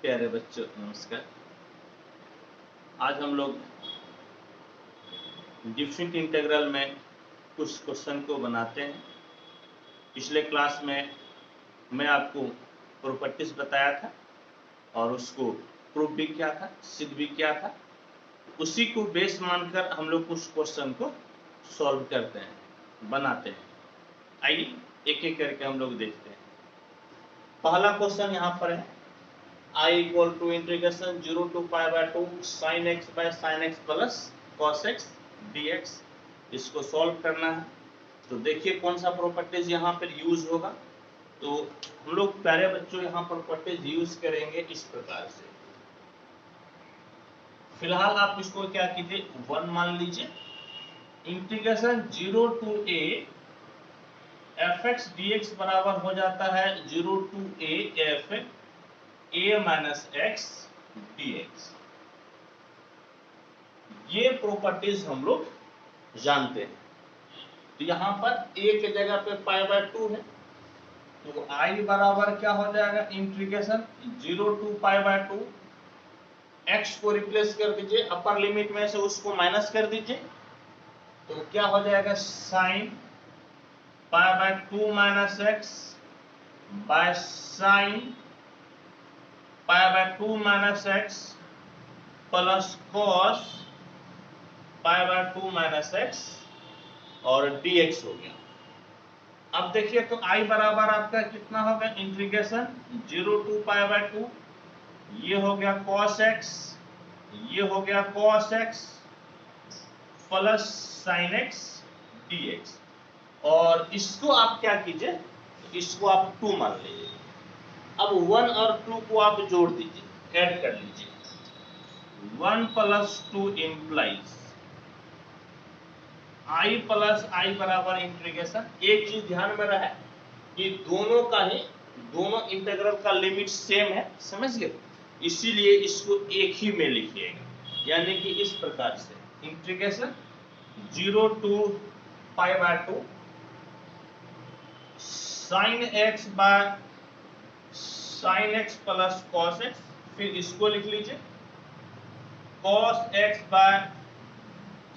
प्यारे बच्चों नमस्कार। आज हम लोग डिफरेंट इंटीग्रल में कुछ क्वेश्चन को बनाते हैं। पिछले क्लास में मैं आपको प्रॉपर्टीज बताया था और उसको प्रूफ भी किया था, सिद्ध भी किया था। उसी को बेस मानकर हम लोग कुछ क्वेश्चन को सॉल्व करते हैं, बनाते हैं। आइए एक एक करके हम लोग देखते हैं। पहला क्वेश्चन यहाँ पर है I equal to integration 0 to pi by 2 sin x by sin x plus cos x dx। इसको सॉल्व करना है। तो देखिए कौन सा प्रॉपर्टीज यहाँ पर यूज होगा। तो हम लोग प्यारे बच्चों यहाँ प्रॉपर्टीज यूज करेंगे इस प्रकार से। फिलहाल आप इसको क्या कीजिए, 1 मान लीजिए। Integration 0 to a fx dx बराबर हो जाता है 0 to a f a minus x dx। ये प्रॉपर्टीज हम लोग जानते हैं। तो यहाँ पर a के जगह पे पाई बाय 2 है, तो i बराबर क्या हो जाएगा, integration 0 to pi by 2। x को रिप्लेस कर दीजिए, अपर लिमिट में से उसको माइनस कर दीजिए, तो क्या हो जाएगा, sign pi by 2 minus x by sign pi by 2 minus x plus cos pi by 2 minus x और dx हो गया। अब देखिए तो i बराबर आपका कितना होगा, इंटीग्रेशन 0 टू पाई बाय 2, ये हो गया cos x, ये हो गया cos x plus sin x dx। और इसको आप क्या कीजिए, इसको आप 2 मान लीजिए। अब 1 और 2 को आप जोड़ दीजिए, ऐड कर लीजिए। 1 plus 2 implies i plus i बराबर इंटीग्रेशन। एक चीज ध्यान में रहे कि दोनों इंटीग्रल का लिमिट सेम है, समझ गए। इसीलिए इसको एक ही में लिखिएगा, यानी कि इस प्रकार से integration 0 to pi by 2 sine x by sine x plus cos x, फिर इसको लिख लीजिए cos x by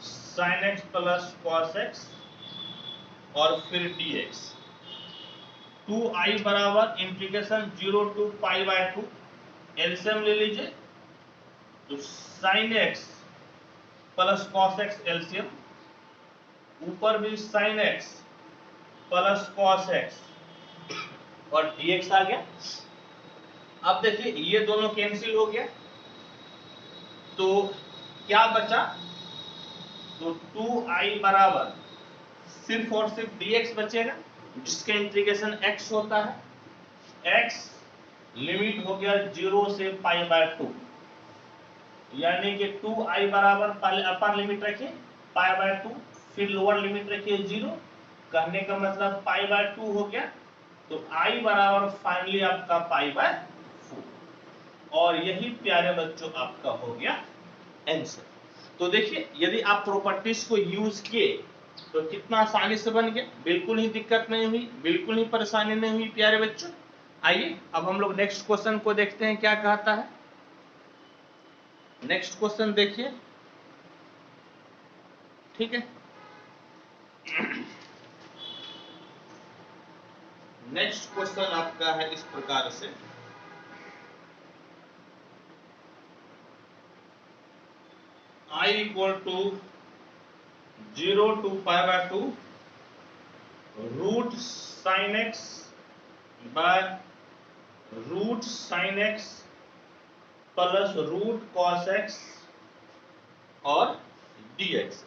sine x plus cos x और फिर dx। 2i बराबर integration 0 to pi by 2, LCM ले लीजिए, तो sine x plus cos x LCM, ऊपर भी sine x plus cos x और dx आ गया। अब देखिए ये दोनों कैंसिल हो गया, तो क्या बचा, तो 2i बराबर सिर्फ और सिर्फ dx बचेगा, जिसका इंटीग्रेशन x होता है। x लिमिट हो गया 0 से पाई बाय 2, यानी कि 2i बराबर पहले अपर लिमिट रखिए पाई बाय 2, फिर लोअर लिमिट रखिए 0। कहने का मतलब पाई बाय 2 हो गया, तो i बराबर फाइनली आपका पाई बाय 4। और यही प्यारे बच्चों आपका हो गया आंसर। तो देखिए यदि आप प्रॉपर्टीज को यूज किए तो कितना आसानी से बन गया, बिल्कुल ही दिक्कत नहीं हुई, बिल्कुल ही परेशानी नहीं हुई प्यारे बच्चों। आइए अब हम लोग नेक्स्ट क्वेश्चन को देखते हैं क्या कहता है। नेक्स्ट क्वेश्चन देखिए, ठीक है। नेक्स्ट क्वेश्चन आपका है इस प्रकार से, i equal to 0 to pi by 2 root sine x by root sine x plus root cos x और dx।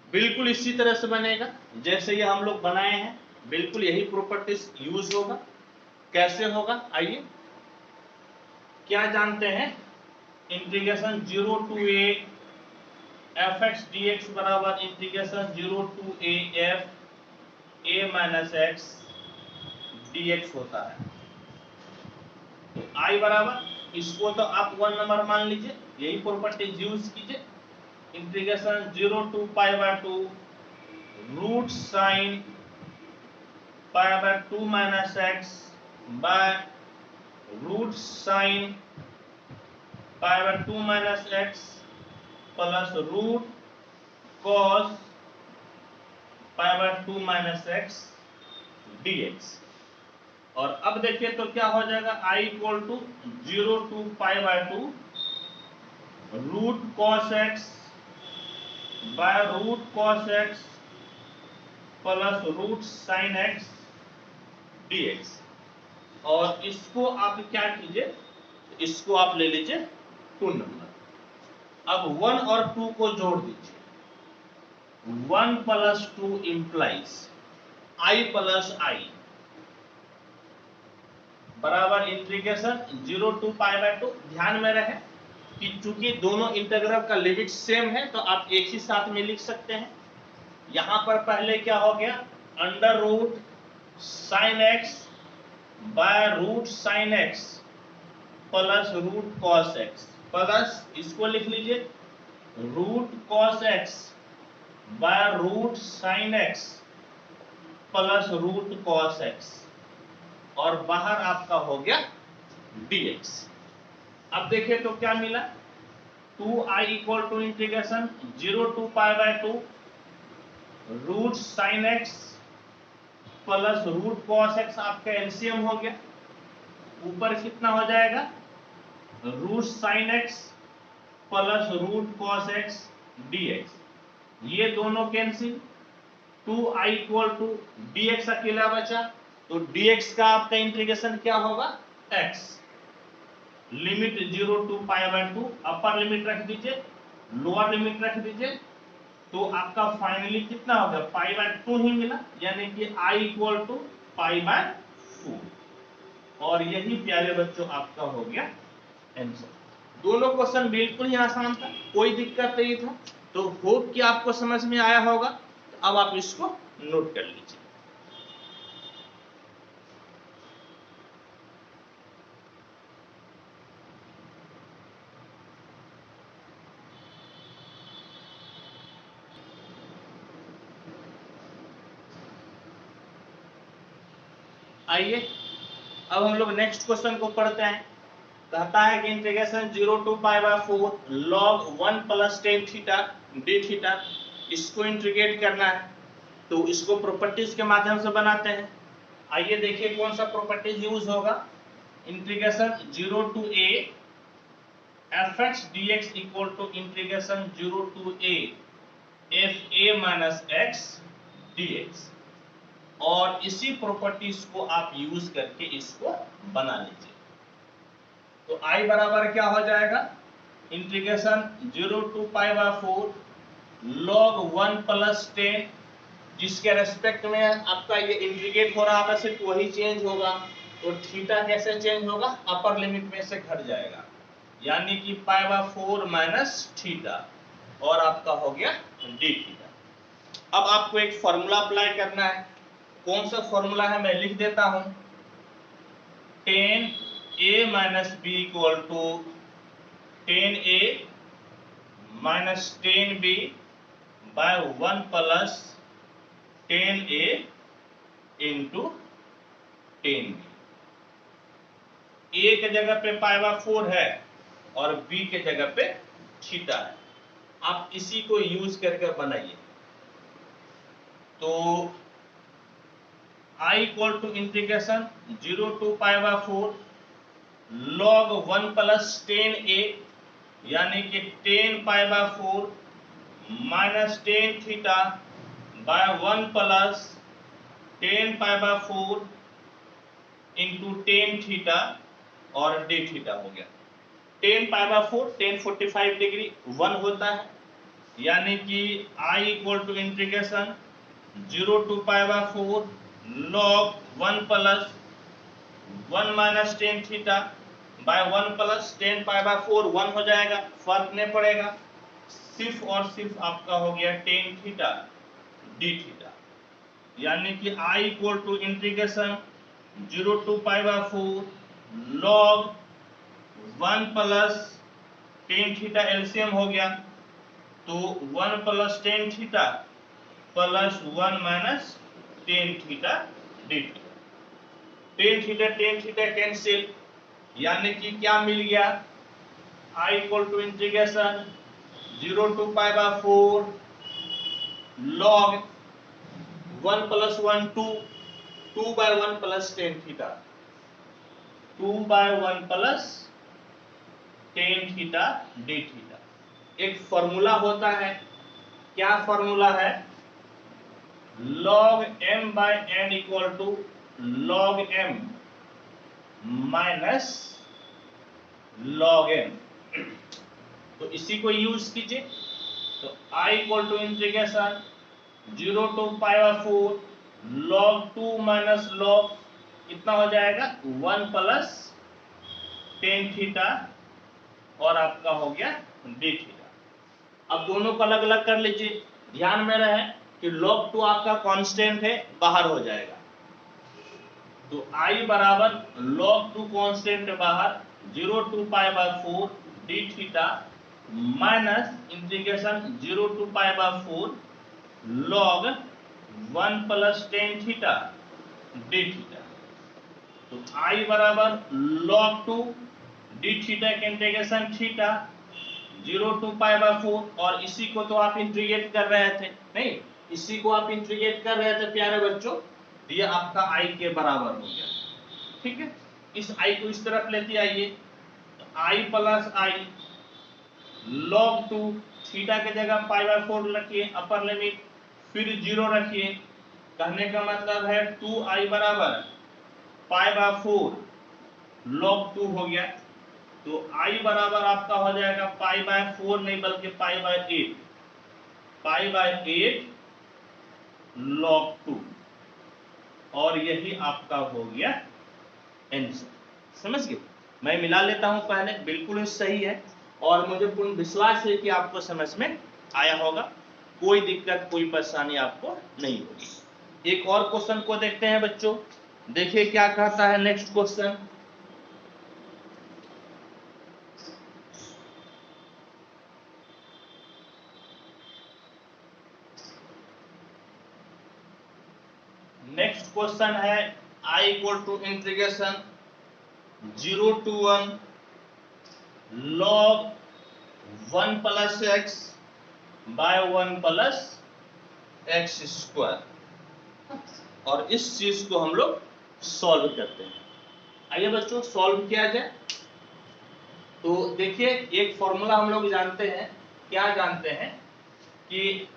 बिल्कुल इसी तरह से बनेगा जैसे ये हम लोग बनाए हैं, बिल्कुल यही प्रॉपर्टीज यूज होगा। कैसे होगा, आइए क्या जानते हैं, integration 0 to a fx dx बराबर integration 0 to a f a minus x dx होता है। तो i बराबर, इसको तो आप 1 नंबर मान लीजिए, यही प्रॉपर्टीज यूज कीजिए। Integration 0 to pi by 2 root sine pi by 2 minus x by root sine pi by 2 minus x plus root cos pi by 2 minus x dx। और अब देखिए तो क्या हो जाएगा, i equal to 0 to pi by 2 root cos x by root cos x plus root sine x dx। और इसको आप क्या कीजिए, इसको आप ले लीजिए 2 नंबर। अब 1 और 2 को जोड़ दीजिए। 1 plus 2 implies i plus i बराबर इंटीग्रेशन 0 टू पाई बाय 2। ध्यान में रहे कि चूंकि दोनों इंटीग्रल का लिमिट सेम है तो आप एक ही साथ में लिख सकते हैं। यहां पर पहले क्या हो गया, under root sine x by root sine x plus root cos x plus इसको लिख लीजिए root cos x by root sine x plus root cos x और बाहर आपका हो गया dx। अब देखिए तो क्या मिला, 2i equal to integration 0 to pi by 2 root sine x plus root cos x आपका एलसीएम हो गया। ऊपर कितना हो जाएगा, root sine x plus root cos x dx। ये दोनों cancel, 2i equal to dx अकेला बचा, तो dx का आपका इंटीग्रेशन क्या होगा, x limit 0 to pi by 2 upper limit रख दीजिए, लोअर लिमिट रख दीजिए, तो आपका फाइनली कितना होगा, पाई बाय 2 ही मिला, यानी कि i equal to pi by 4। और यही प्यारे बच्चों आपका हो गया आंसर। दोनों क्वेश्चन बिल्कुल ही आसान था, कोई दिक्कत नहीं था। तो होप कि आपको समझ में आया होगा। तो अब आप इसको नोट कर लीजिए। आइए अब हम लोग नेक्स्ट क्वेश्चन को पढ़ते हैं। कहता है कि integration 0 to pi by 4 log 1 plus tan theta d theta, इसको इंटीग्रेट करना है। तो इसको प्रॉपर्टीज के माध्यम से बनाते हैं। आइए देखिए कौन सा प्रॉपर्टीज यूज होगा। Integration 0 to a fx dx equal to integration 0 to a fa minus x dx। और इसी प्रॉपर्टीज को आप यूज करके इसको बना लीजिए। तो i बराबर क्या हो जाएगा, integration 0 to pi by 4 log 1 plus 10, जिसके रेस्पेक्ट में आपका ये इंटीग्रेट हो रहा है सिर्फ वही चेंज होगा। तो थीटा कैसे चेंज होगा, अपर लिमिट में से घट जाएगा, यानी कि पाई बाय 4 माइनस थीटा और आपका हो गया डी थीटा। अब आपको एक फॉर्मूला अप्लाई करना है। कौन सा फॉर्मूला है मैं लिख देता हूं, 10a minus B equal to 10a minus 10b by 1 plus 10a into 10b। a के जगह पे पाई बाय 4 है और b के जगह पे थीटा है। आप इसी को यूज करके बनाइए। तो i equal to integration 0 to pi by 4 log 1 plus 10a, यानी कि 10 pi by 4 minus 10 theta by 1 plus 10 pi by 4 into 10 theta और डी थीटा हो गया। 10 पाई बाय 4 1045 डिग्री 1 होता है, यानी कि i equal to integration 0 to pi by 4 log 1 plus 1 minus 10 theta by 1 plus 10 pi by 4 1 हो जाएगा, फर्क नहीं पड़ेगा, सिर्फ और सिर्फ आपका हो गया 10 थीटा डी थीटा, यानी कि i equal to integration 0 to pi by 4 log 1 plus 10 theta LCM हो गया, तो 1 plus 10 theta plus 1 minus 10 theta d theta. 10 theta cancel, यानी कि क्या मिल गया, I equal to integration 0 to pi by 4 log 1 plus 1 2 by 1 plus tan theta, 2 by 1 plus tan theta d theta। एक formula होता है, क्या फॉर्मूला है, log m by n equal to log m minus log n। तो इसी को use कीजिए, तो I equal to integration 0 to pi by 4 log 2 minus log कितना हो जाएगा 1 प्लस tan थीटा और आपका हो गया d थीटा। अब दोनों को अलग अलग कर लीजिए, ध्यान में रहे कि log 2 आपका कांस्टेंट है, बाहर हो जाएगा, तो I बराबर log 2 कांस्टेंट बाहर 0 to pi by 4 d theta minus integration 0 to pi by 4 log 1 plus tan theta d theta. तो I बराबर log 2 d थीटा के integration theta 0 to pi by 4, और इसी को तो आप इंटीग्रेट कर रहे थे, नहीं इसी को आप इंटीग्रेट कर रहे थे प्यारे बच्चों, ये आपका I के बराबर हो गया। ठीक है, इस I को इस तरफ लेते आइए, तो I plus I log 2 theta के जगह पाई बाय 4 रखिए अपर लिमिट, फिर 0 रखिए, कहने का मतलब है 2I बराबर पाई बाय 4 log 2 हो गया, तो I बराबर आपका हो जाएगा पाई बाय 4 नहीं बल्कि pi by 8, pi by 8 log 2, और यही आपका हो गया आंसर। समझ गए, मैं मिला लेता हूं पहले, बिल्कुल सही है और मुझे पूर्ण विश्वास है कि आपको समझ में आया होगा, कोई दिक्कत कोई परेशानी आपको नहीं होगी। एक और क्वेश्चन को देखते हैं बच्चों, देखिए क्या कहता है नेक्स्ट क्वेश्चन। नेक्स्ट क्वेश्चन है I equal to integration 0 to 1 log 1 plus x by 1 plus x square, और इस चीज को हम लोग सॉल्व करते हैं। आइए बच्चों सॉल्व किया जाए। तो देखिए एक फॉर्मूला हम लोग जानते हैं, क्या जानते हैं कि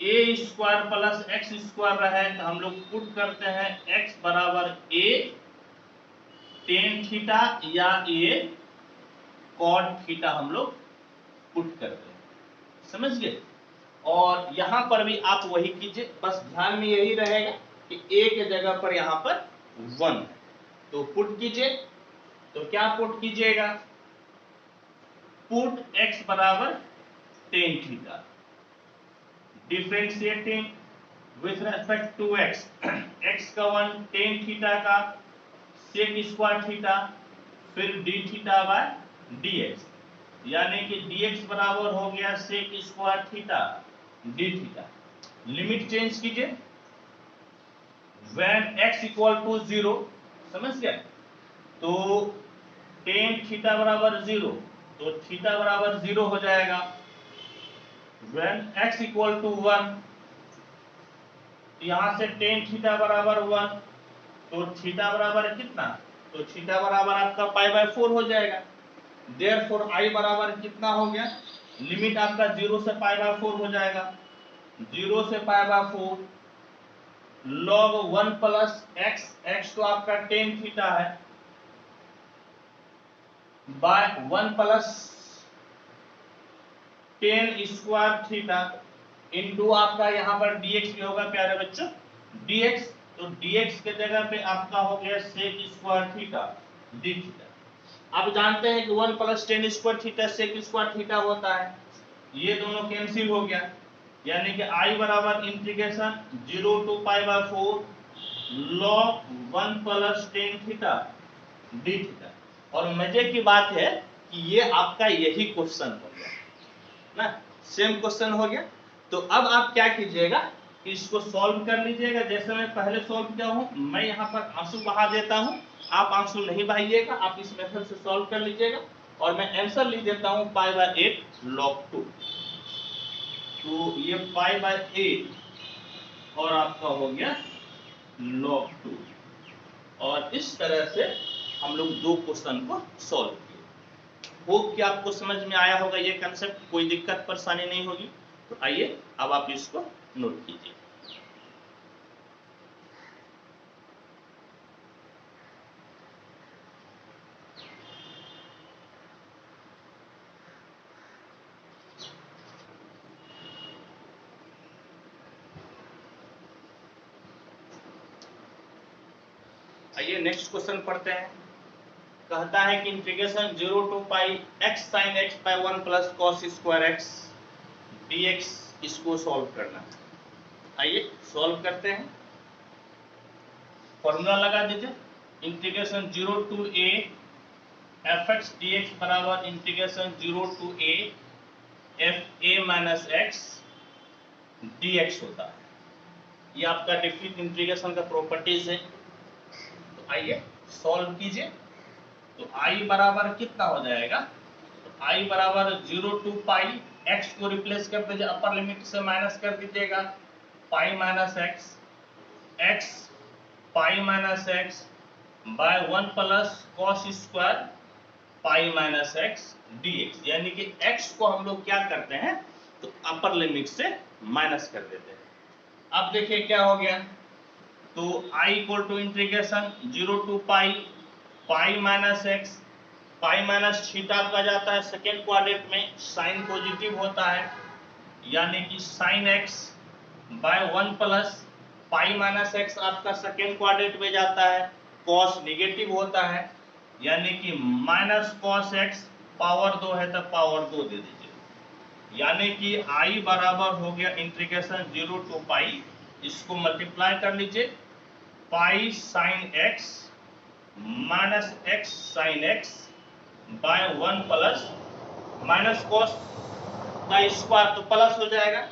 a square plus x square रहे तो हम लोग पुट करते हैं x बराबर a टेन थीटा या a कॉट थीटा हम लोग पुट करते हैं, समझ गए। और यहां पर भी आप वही कीजिए, बस ध्यान में यही रहेगा कि a के जगह पर यहां पर 1, तो पुट कीजिए, तो क्या पुट कीजिएगा, पुट x बराबर tan theta, differentiating with respect to x, x का 1 टेन थीटा का सेक स्क्वायर थीटा फिर d थीटा बाय dx, यानी कि dx बराबर हो गया सेक स्क्वायर थीटा d थीटा। लिमिट चेंज कीजिए, व्हेन x इक्वल टू 0, समझ गया, तो टेन थीटा बराबर 0, तो थीटा बराबर 0 हो जाएगा। when x इक्वल टू 1, यहां से टेन थीटा बराबर 1, तो थीटा बराबर कितना, तो थीटा बराबर आपका पाई बाय 4 हो जाएगा। देयरफॉर I बराबर कितना हो गया, लिमिट आपका 0 से पाई बाय 4 हो जाएगा, 0 से pi by 4 log 1 plus x, x तो आपका टेन थीटा है, by 1 plus tan square theta into आपका यहाँ पर dx भी होगा प्यारे बच्चों, dx, तो dx के जगह पे आपका हो गया सेक स्क्वायर थीटा d थीटा। आप जानते हैं कि 1 plus tan square theta sec square theta होता है, ये दोनों कैंसिल हो गया, यानी कि I बराबर integration 0 to pi by 4 log 1 plus tan theta d theta. और मजे की बात है कि ये आपका यही क्वेश्चन हो गया ना, सेम क्वेश्चन हो गया। तो अब आप क्या कीजिएगा, कि इसको सॉल्व कर लीजिएगा। जैसे मैं पहले सॉल्व किया हूँ, मैं यहाँ पर आंसू बहा देता हूँ, आप आंसू नहीं बहाइएगा, आप इस मेथड से सॉल्व कर लीजिएगा। और मैं आंसर लिख देता हूँ पाई बाय 8 log 2। तो ये पाई बाय 8 और आपका हो गया log 2। और इस तरह से हम लोग दो क्वेश्चन को सॉल्व किए। होप कि आपको समझ में आया होगा ये कंसेप्ट, कोई दिक्कत परेशानी नहीं होगी। तो आइए अब आप इसको नोट कीजिए। आइए नेक्स्ट क्वेश्चन पढ़ते हैं। कहता है कि integration 0 to pi x sin x by 1 plus cos square x dx इसको सॉल्व करना है। आइए सॉल्व करते हैं। फॉर्मूला लगा दीजिए, integration 0 to a fx dx बराबर integration 0 to a fa minus x dx होता है। ये आपका डिफरेंट इंटीग्रेशन का प्रॉपर्टीज है। तो आइए सॉल्व कीजिए। तो i बराबर कितना हो जाएगा? तो i बराबर 0 टू पाई, x को रिप्लेस कर दीजिए, अपर लिमिट से माइनस कर दीजिएगा, pi minus x, x pi minus x by 1 plus cos square pi minus x dx। यानी कि x को हम लोग क्या करते हैं, तो अपर लिमिट से माइनस कर देते हैं। अब देखिए क्या हो गया। तो i equal to integration 0 to pi, pi minus x, pi minus theta आपका जाता है सेकेंड क्वाड्रेंट में, साइन पॉजिटिव होता है, यानी कि sine x by 1 plus pi minus x आपका सेकेंड क्वाड्रेंट में जाता है, कॉस निगेटिव होता है, यानी कि माइनस कॉस एक्स, पावर 2 है तो पावर 2 दे दीजिए। यानी कि i बराबर हो गया इंटीग्रेशन 0 टू पाई, इसको मल्टीप्लाई कर लीजिए, pi sine x minus x sine x by 1 plus minus cos का स्क्वायर तो प्लस हो जाएगा,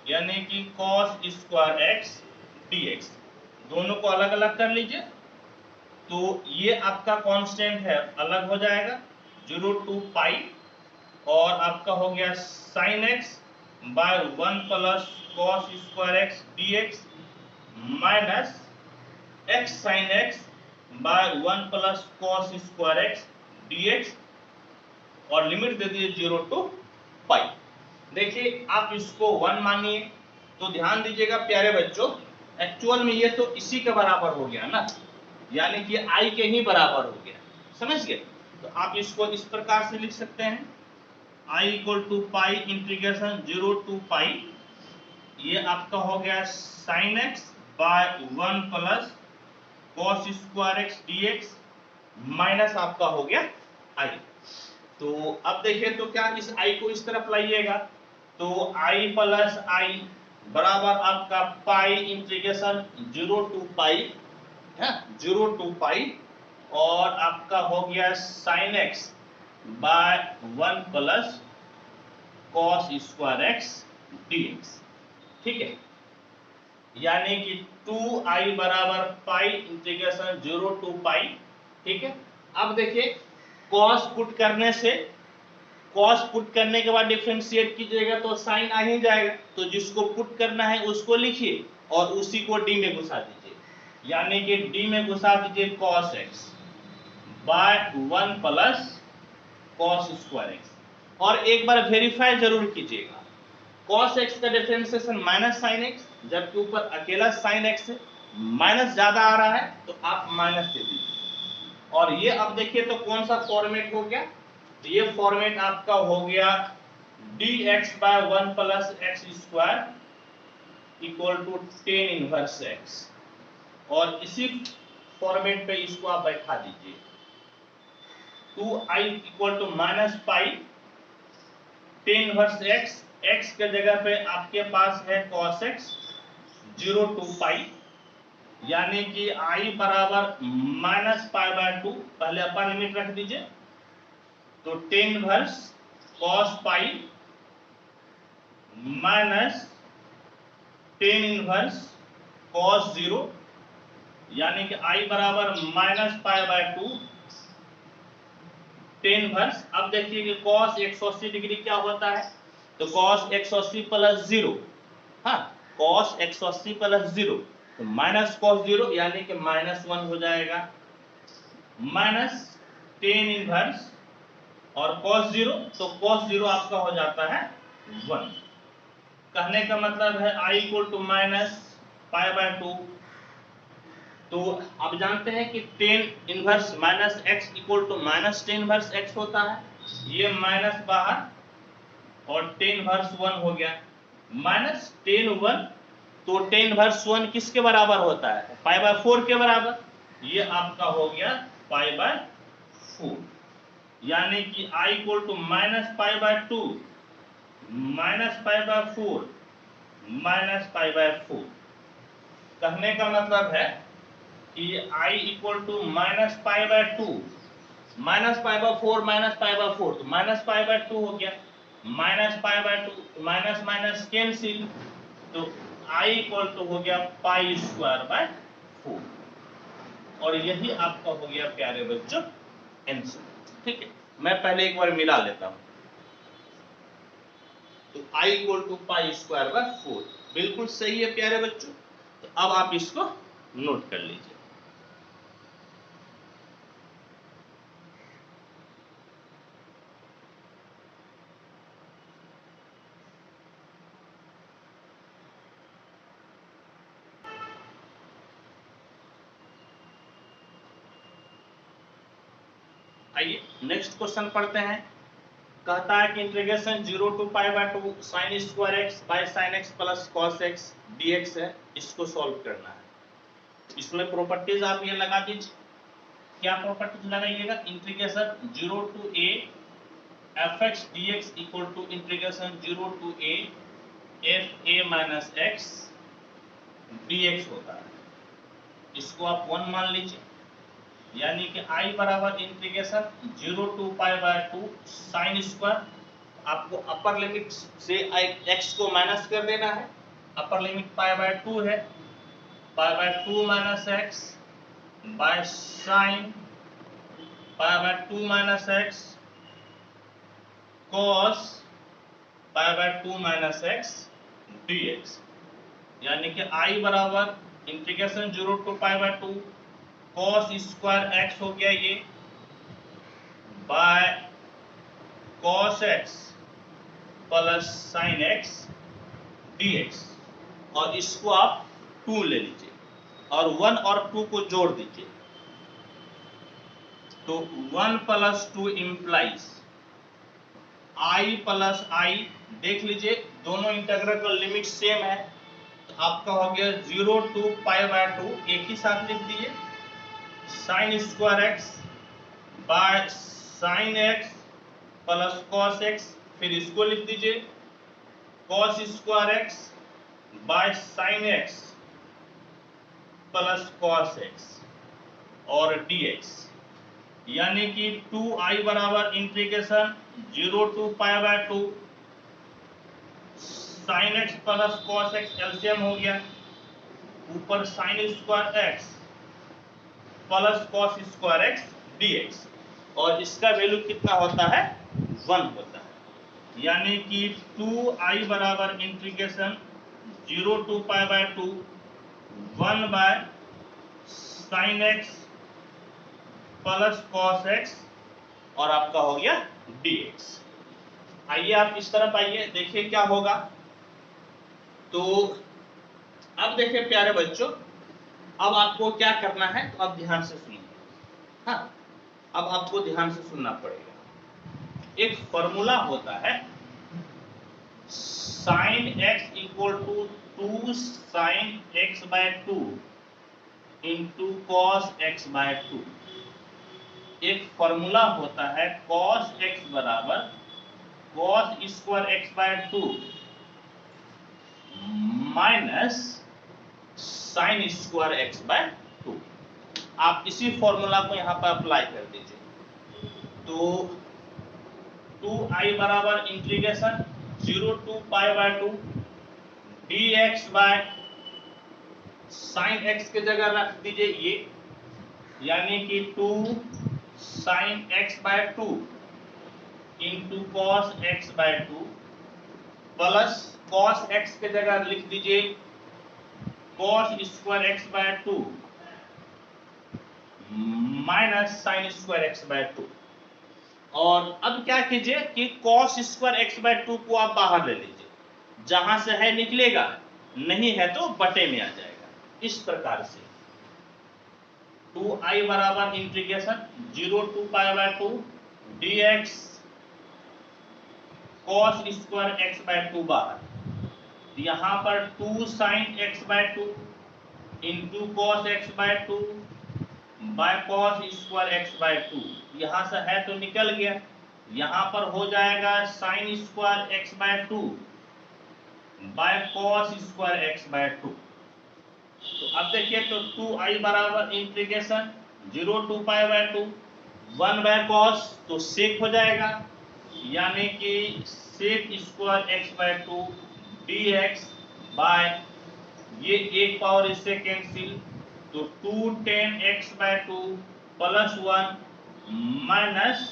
यानी कि कॉस स्क्वायर एक्स dx। दोनों को अलग अलग कर लीजिए। तो ये आपका कांस्टेंट है, अलग हो जाएगा 0 टू पाई, और आपका हो गया sine x by 1 plus cos square x dx minus x sine x by 1 plus cos square x dx, और लिमिट दे दीजिए 0 टू पाई। देखिए आप इसको 1 मानिए, तो ध्यान दीजिएगा प्यारे बच्चों, एक्चुअल में ये तो इसी के बराबर हो गया ना, यानी कि i के ही बराबर हो गया, समझ गए। तो आप इसको इस प्रकार से लिख सकते हैं, i equal to pi integration 0 to pi, ये आपका हो गया sine x by 1 plus cos square x dx minus आपका हो गया i। तो अब देखिए तो क्या इस i को इस तरफ लाइएगा, तो i प्लस i बराबर आपका पाई इंटीग्रेशन 0 टू पाई है, 0 टू पाई, और आपका हो गया sine x by 1 plus cos square x dx। ठीक है, यानी कि 2i बराबर पाई इंटीग्रेशन 0 टू पाई। ठीक है, अब देखिए कॉस पुट करने से, कॉस पुट करने के बाद डिफरेंशिएट कीजिएगा तो साइन आ ही जाएगा, तो जिसको पुट करना है उसको लिखिए और उसी को डी में घुसा दीजिए, यानी कि डी में घुसा दीजिए cos x by 1 plus cos square x. और एक बार वेरीफाई जरूर कीजिएगा, cos x का डिफरेंशिएशन माइनस साइन x, जबकि ऊपर अकेला साइन x है, माइनस ज्यादा आ रहा है तो आप माइनस दे दीजिए। और ये अब देखिए तो कौन सा फॉर्मेट हो गया, तो ये फॉर्मेट आपका हो गया dx by 1 plus x square equal to tan inverse x, और इसी फॉर्मेट पे इसको आप बैठा दीजिए। 2i equal to minus pi tan inverse x, x के जगह पे आपके पास है cos x 0 टू पाई, यानी कि i बराबर माइनस पाई बाय 2, पहले अपर लिमिट रख दीजिए, तो tan inverse cos pi minus tan inverse cos 0 यानी कि I बराबर -π/2 टेन इनवर्स। अब देखिए कि cos 180 डिग्री क्या होता है, तो cos 180 प्लस 0, हाँ cos 180 प्लस 0 तो माइनस cos 0 यानी कि -1 हो जाएगा, माइनस टेन इनवर्स और cos 0 तो cos 0 आपका हो जाता है 1। कहने का मतलब है I = -π/2। तो आप जानते हैं कि ten inverse -x = -tan inverse x होता है, ये माइनस बाहर और टेन इनवर्स 1 हो गया, माइनस टेन 1 तो टेन इनवर्स 1 किसके बराबर होता है, π/4 के बराबर, ये आपका हो गया π/4 यानी कि I = -π/2 -π/4 -π/4। कहने का मतलब है कि I = -π/2 -π/4 -π/4 तो -π/2 हो गया, -π/2 माइनस माइनस कैंसिल तो I = हो गया π²/4 और यही आपका हो गया प्यारे बच्चों आंसर। ठीक है, मैं पहले एक बार मिला लेता हूं, तो I = π²/4 बिल्कुल सही है प्यारे बच्चों। तो अब आप इसको नोट कर लीजिए। आइए नेक्स्ट क्वेश्चन पढ़ते हैं। कहता है कि integration 0 to π/2 sin² x by sin x plus cos x dx है, इसको सॉल्व करना है। इसमें प्रॉपर्टीज आप ये लगा दीजिए, क्या प्रॉपर्टीज लगाइएगा, integration 0 to a fx dx equal to integration 0 to a fa minus x dx होता है, इसको आप 1 मान लीजिए, यानी कि I बराबर इंटीग्रेशन 0 to π/2 sin², आपको अपर लिमिट से x को माइनस कर देना है, अपर लिमिट π/2 है, π/2 minus x by sine π/2 minus x cos π/2 minus x dx, यानी कि I बराबर इंटीग्रेशन 0 to π/2 cos² x हो गया ये by cos x plus sin x dx, और इसको आप 2 ले लीजिए और 1 और 2 को जोड़ दीजिए, तो 1 + 2 implies I + I, देख लीजिए दोनों इंटीग्रल का लिमिट सेम है, तो आपका हो गया 0 to π/2 एक ही साथ लिख दिए sin² x by sin x plus cos x, फिर इसको लिख दीजिए cos² x by sin x plus cos x और dx, यानी कि 2I बराबर integration 0 to π/2 sin x plus cos x LCM हो गया, ऊपर sin² x plus cos² x dx, और इसका वैल्यू कितना होता है 1 होता है, यानी कि 2I बराबर integration 0 to π/2 1 by sin x plus cos x और आपका हो गया dx। आइए आप इस तरफ आइए, देखिए क्या होगा। तो अब देखिए प्यारे बच्चों, अब आपको क्या करना है, तो आप ध्यान से सुनिए, हाँ अब आपको ध्यान से सुनना पड़ेगा। एक फॉर्मूला होता है sin x = 2 sin x/2 into cos x/2, एक फॉर्मूला होता है cos x बराबर cos² x/2 minus sin² x/2। आप इसी फॉर्मूला को यहाँ पर अप्लाई कर दीजिए, तो 2I बराबर integration 0 to π/2 dx by sine x के जगह रख दीजिए ये, यानी कि 2 sign x by 2 into cos x by 2 plus cos x के जगह लिख दीजिए cos square x by 2 minus sine square x by 2। और अब क्या कीजिए कि कॉस स्क्वायर x बाय 2 को आप बाहर ले लीजिए, जहां से है निकलेगा, नहीं है तो बटे में आ जाएगा। इस प्रकार से 2i बराबर integration 0 to pi by 2 dx cos square x by 2 बाहर, यहां पर 2 sign x by 2 into cos x by 2 by cos square x by 2, यहां से है तो निकल गया, यहां पर हो जाएगा sine square x by 2 by cos square x by 2। तो अब देखिए तो 2i बराबर integration 0 to pi by 2 1 by cos, तो सेक हो जाएगा, यानी कि sec square x by 2 dx by ये एक पावर इससे कैंसिल, तो 2 tan x by 2 plus 1 minus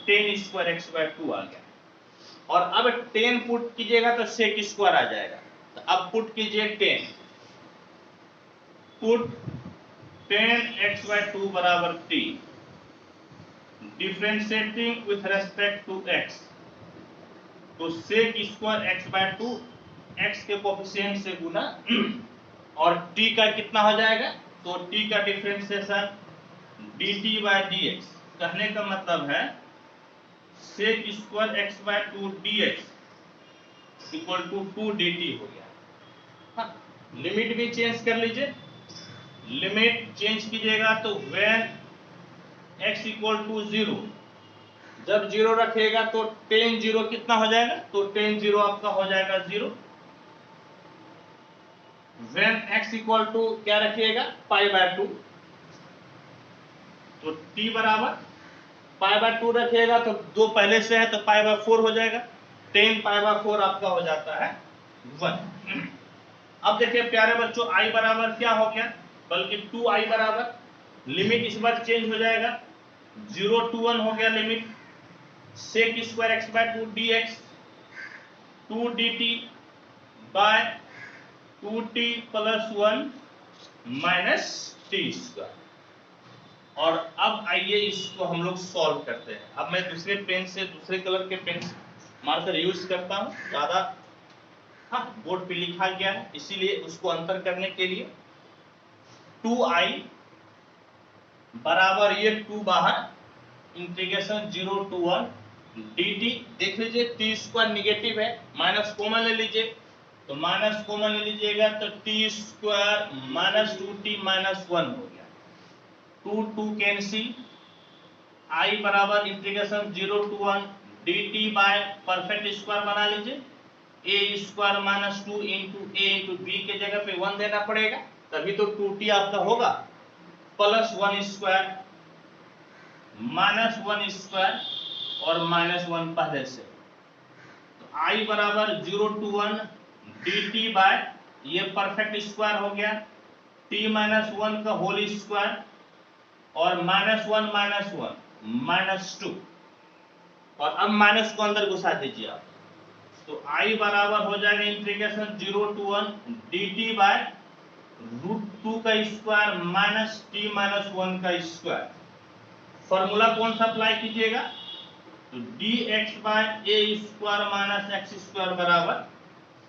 tan square x by 2 आ गया। और अब 10 पुट कीजिएगा तो सेक स्क्वायर आ जाएगा, तो अब पुट कीजिए 10, पुट tan x by 2 बराबर t, differentiating with respect to x, तो sec square x by 2 x के कोफिशिएंट से गुना और t का कितना हो जाएगा, तो t का डिफ्रेंशिएशन dt by dx, कहने का मतलब है sec square x by 2 dx equal to 2 dt हो गया। हाँ, लिमिट भी चेंज कर लीजिए, लिमिट चेंज कीजिएगा तो when x इक्वल टू 0, जब 0 रखिएगा तो tan 0 कितना हो जाएगा, तो tan 0 आपका हो जाएगा 0। when x इक्वल टू क्या रखिएगा पाई बाय 2, तो t बराबर पाई बाय 2 रखिएगा तो 2 पहले से है तो पाई बाय 4 हो जाएगा, tan पाई बाय 4 आपका हो जाता है 1। अब देखिए प्यारे बच्चों i बराबर क्या हो गया, बल्कि 2i बराबर, लिमिट इस बार चेंज हो जाएगा, 0 टू 1 हो गया limit, sec square x by 2 dx 2 dt by 2t plus 1 minus t square. और अब आइए इसको हम लोग सॉल्व करते हैं। अब मैं दूसरे पेन से, दूसरे कलर के पेन मार्कर यूज करता हूं, ज्यादा हाँ बोर्ड पे लिखा गया है इसीलिए उसको अंतर करने के लिए 2i बराबर ये 2 बाहर इंटीग्रेशन 0 टू 1 dt, देख लीजिए t स्क्वायर निगेटिव है, माइनस कॉमन ले लीजिए, तो माइनस कॉमन ले लीजिएगा तो t square minus 2t minus 1 हो गया, 2 कैंसिल, i बराबर integration 0 to 1 dt by perfect square बना लीजिए, a square minus 2 into a into b के जगह पे 1 देना पड़ेगा, तभी तो 2t आपका होगा, प्लस 1 स्क्वायर माइनस 1 स्क्वायर और माइनस 1 पहले से, तो i बराबर 0 टू 1 dt बाय ये परफेक्ट स्क्वायर हो गया t माइनस 1 का होल स्क्वायर और माइनस 1 माइनस 2, और अब माइनस को अंदर घुसा दीजिए आप, तो i बराबर हो जाएगा इंटीग्रेशन 0 टू 1 dt बाय √2 का स्क्वायर माइनस t माइनस 1 का स्क्वायर। फॉर्मूला कौन सा अप्लाई कीजिएगा, तो dx by a square minus x square बराबर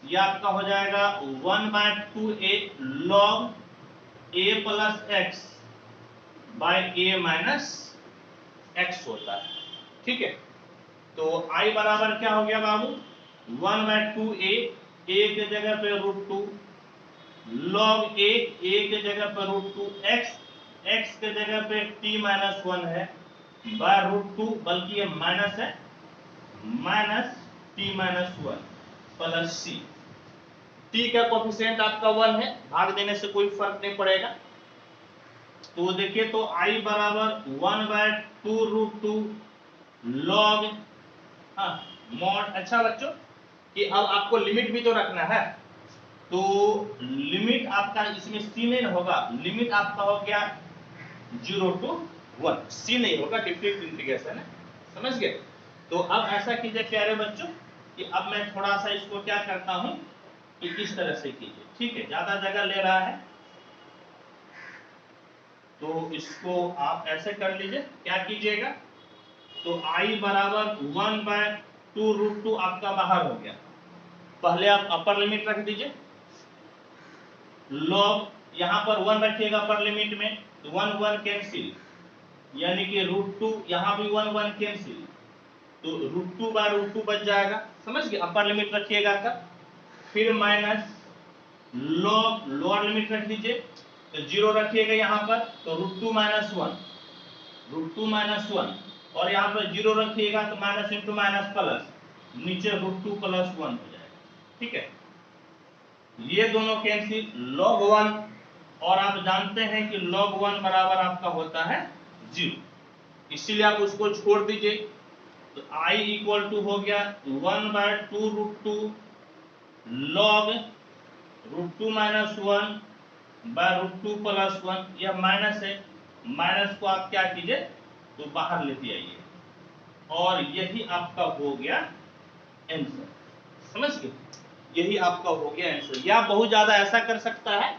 ये आपका हो जाएगा 1 by 2a log a plus x by a minus x होता है, ठीक है। तो i बराबर क्या हो गया बाबू 1 बाय 2a, a के जगह पे √2 log a के जगह पे √2 x के जगह पे t माइनस 1 है बाय √2, बल्कि ये माइनस है, minus t minus 1 plus c, t का कोफिशिएंट आपका 1 है, भाग देने से कोई फर्क नहीं पड़ेगा, तो देखिए तो i बराबर 1 बाय 2√2 log मॉड। अच्छा बच्चों कि अब आपको लिमिट भी तो रखना है, तो लिमिट आपका इसमें सी नहीं होगा, लिमिट आपका हो गया 0 to 1, सी नहीं होगा, डिफरेंट इंटीग्रेशन है, समझ गए। तो अब ऐसा कीजिए प्यारे बच्चों कि अब मैं थोड़ा सा इसको क्या करता हूं कि इस तरह से कीजिए, ठीक है, ज्यादा जगह ले रहा है तो इसको आप ऐसे कर लीजिए। क्या कीजिएगा, तो i बराबर 1/2√2 आपका बाहर हो गया। पहले आप अपर लिमिट रख दीजिए, लॉग यहां पर 1 रखिएगा अपर लिमिट में, 1 1 कैंसिल, यानी कि √2 यहां भी 1 1 कैंसिल, तो √2/√2 बच जाएगा, समझ गए। अपर लिमिट रखिएगा तब, फिर माइनस लॉग लोअर लिमिट रख दीजिए, तो 0 रखिएगा यहाँ पर, तो √2 - 1, √2 - 1, और यहाँ पर 0 रखिएगा तो माइनस इंटू माइनस प्लस, नीचे √2 + 1 हो जाएगा, ठीक है। ये दोनों कैंसिल, log 1, और आप जानते हैं कि log 1 बराबर आपका होता है 0, इसीलिए आप उसको छोड़ दीजिए। तो i इक्वल टू हो गया 1/2√2 log √2 - 1/√2 + 1, यह माइनस है, माइनस को आप क्या कीजिए तो बाहर लेते आइए, और यही आपका हो गया आंसर, समझ गए, यही आपका हो गया आंसर। या बहुत ज्यादा ऐसा कर सकता है,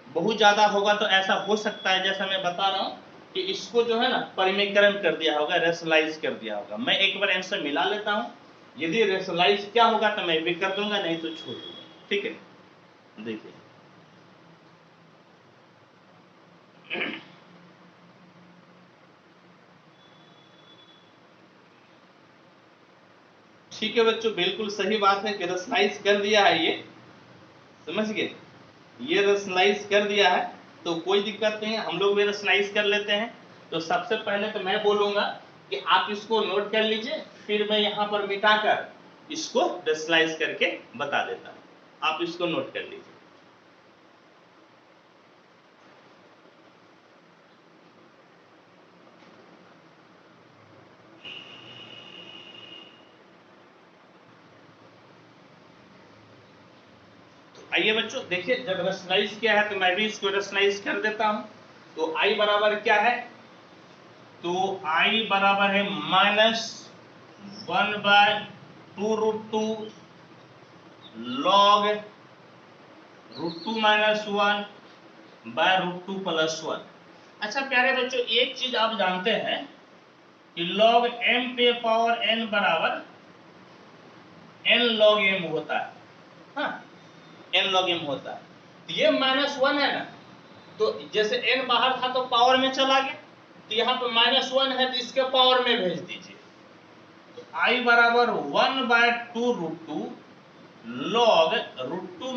बहुत ज्यादा होगा तो ऐसा हो सकता है जैसा मैं बता रहा हूं कि इसको जो है ना परिमीकरण कर दिया होगा, रेशनलाइज कर दिया होगा। मैं एक बार आंसर मिला लेता हूं, यदि रेशनलाइज क्या होगा तो मैं भी कर दूंगा, नहीं तो छोड़ दूंगा, ठीक है। देखिए ठीक है बच्चों, बिल्कुल सही बात है कि रेशनलाइज कर दिया है, ये समझ गए, ये रेशनलाइज कर दिया है, तो कोई दिक्कत नहीं है, हम लोग भी रेशनलाइज कर लेते हैं। तो सबसे पहले तो मैं बोलूंगा कि आप इसको नोट कर लीजिए, फिर मैं यहाँ पर मिटाकर इसको रेशनलाइज करके बता देता हूँ, आप इसको नोट कर लीजिए। आइए बच्चों देखिए, जब रेशनलाइज किया है तो मैं भी इसको रेशनलाइज कर देता हूं। तो i बराबर क्या है, तो i बराबर है -1/2√2 log √2 - 1/√2 + 1। अच्छा प्यारे बच्चों, एक चीज आप जानते हैं कि log m पे पावर n बराबर n log m होता है, हाँ n log m होता है। तो ये -1 है ना, तो जैसे n बाहर था तो पावर में चला गया, तो यहाँ पे -1 है तो इसके पावर में भेज दीजिए। तो i बराबर 1/2√2 log √2 -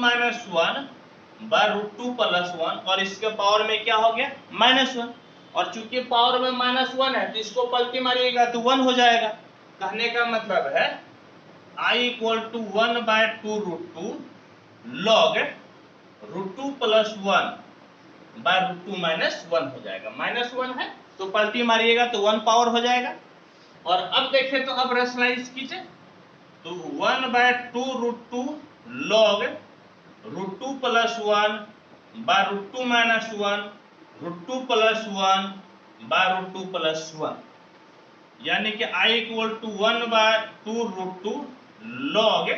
1/√2 + 1, और इसके पावर में क्या हो गया -1, और चूंकि पावर में -1 है तो इसको पलटी मारिएगा तो 1 हो जाएगा। कहने का मतलब है i = 1/2√2 log √2 + 1/√2 - 1 हो जाएगा, -1 है तो पलटी मारिएगा तो 1 पावर हो जाएगा। और अब देखें तो अब रेशनलाइज कीजिए, तो 1/2√2 log √2 + 1/√2 - 1/√2 + 1/√2 + 1, यानी कि i = 1/2√2 log